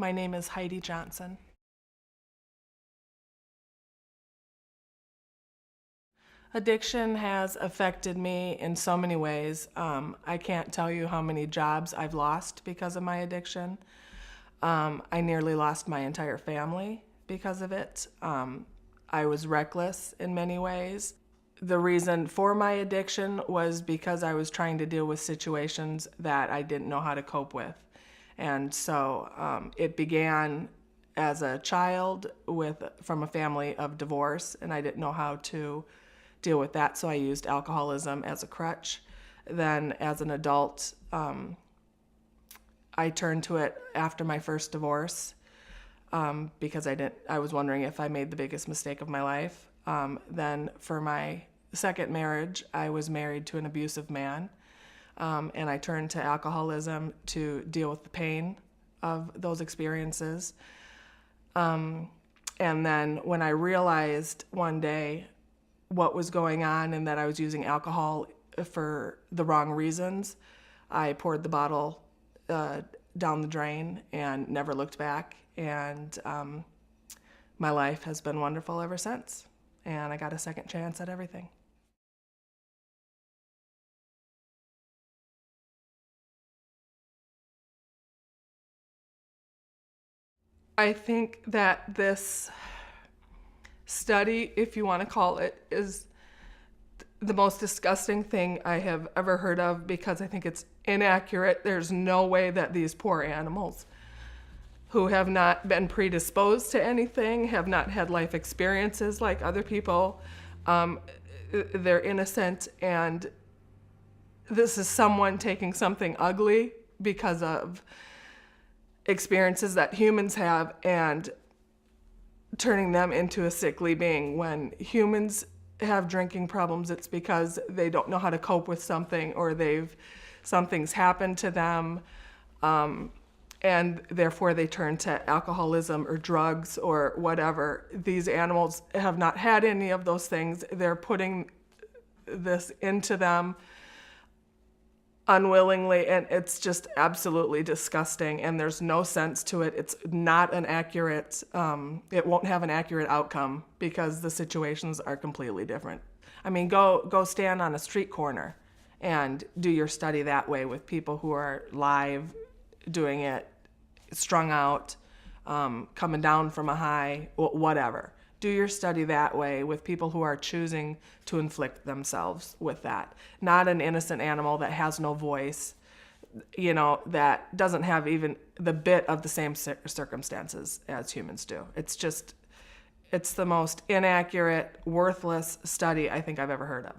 My name is Heidi Johnson. Addiction has affected me in so many ways. I can't tell you how many jobs I've lost because of my addiction. I nearly lost my entire family because of it. I was reckless in many ways. The reason for my addiction was because I was trying to deal with situations that I didn't know how to cope with. And so it began as a child from a family of divorce, and I didn't know how to deal with that, so I used alcoholism as a crutch. Then as an adult, I turned to it after my first divorce because I was wondering if I made the biggest mistake of my life. Then for my second marriage, I was married to an abusive man, and I turned to alcoholism to deal with the pain of those experiences. And then when I realized one day what was going on and that I was using alcohol for the wrong reasons, I poured the bottle down the drain and never looked back. And my life has been wonderful ever since. And I got a second chance at everything. I think that this study, if you want to call it, is the most disgusting thing I have ever heard of because I think it's inaccurate. There's no way that these poor animals who have not been predisposed to anything, have not had life experiences like other people, they're innocent, and this is someone taking something ugly because of experiences that humans have and turning them into a sickly being. When humans have drinking problems, it's because they don't know how to cope with something, or something's happened to them, and therefore they turn to alcoholism or drugs or whatever. These animals have not had any of those things. They're putting this into them unwillingly, and it's just absolutely disgusting, and there's no sense to it. It's not an accurate, it won't have an accurate outcome because the situations are completely different. I mean, go stand on a street corner and do your study that way with people who are live, doing it, strung out, coming down from a high, whatever. Do your study that way with people who are choosing to inflict themselves with that. Not an innocent animal that has no voice, that doesn't have even the bit of the same circumstances as humans do. It's the most inaccurate, worthless study I think I've ever heard of.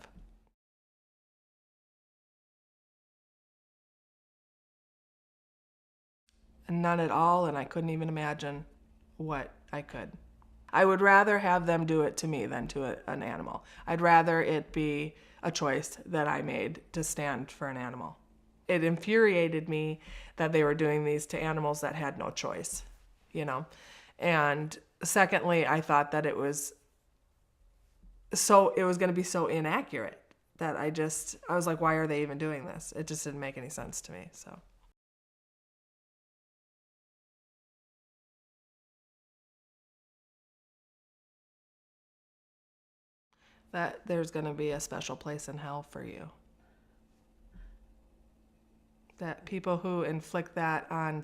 None at all, and I couldn't even imagine what I could. I would rather have them do it to me than to an animal. I'd rather it be a choice that I made to stand for an animal. It infuriated me that they were doing these to animals that had no choice, And secondly, I thought that it was going to be so inaccurate that I was like, why are they even doing this? It just didn't make any sense to me, so. That there's going to be a special place in hell for you. That people who inflict that on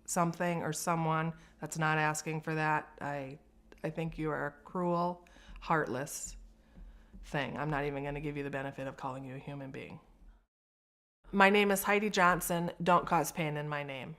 something or someone that's not asking for that, I think you are a cruel, heartless thing. I'm not even going to give you the benefit of calling you a human being. My name is Heidi Johnson. Don't cause pain in my name.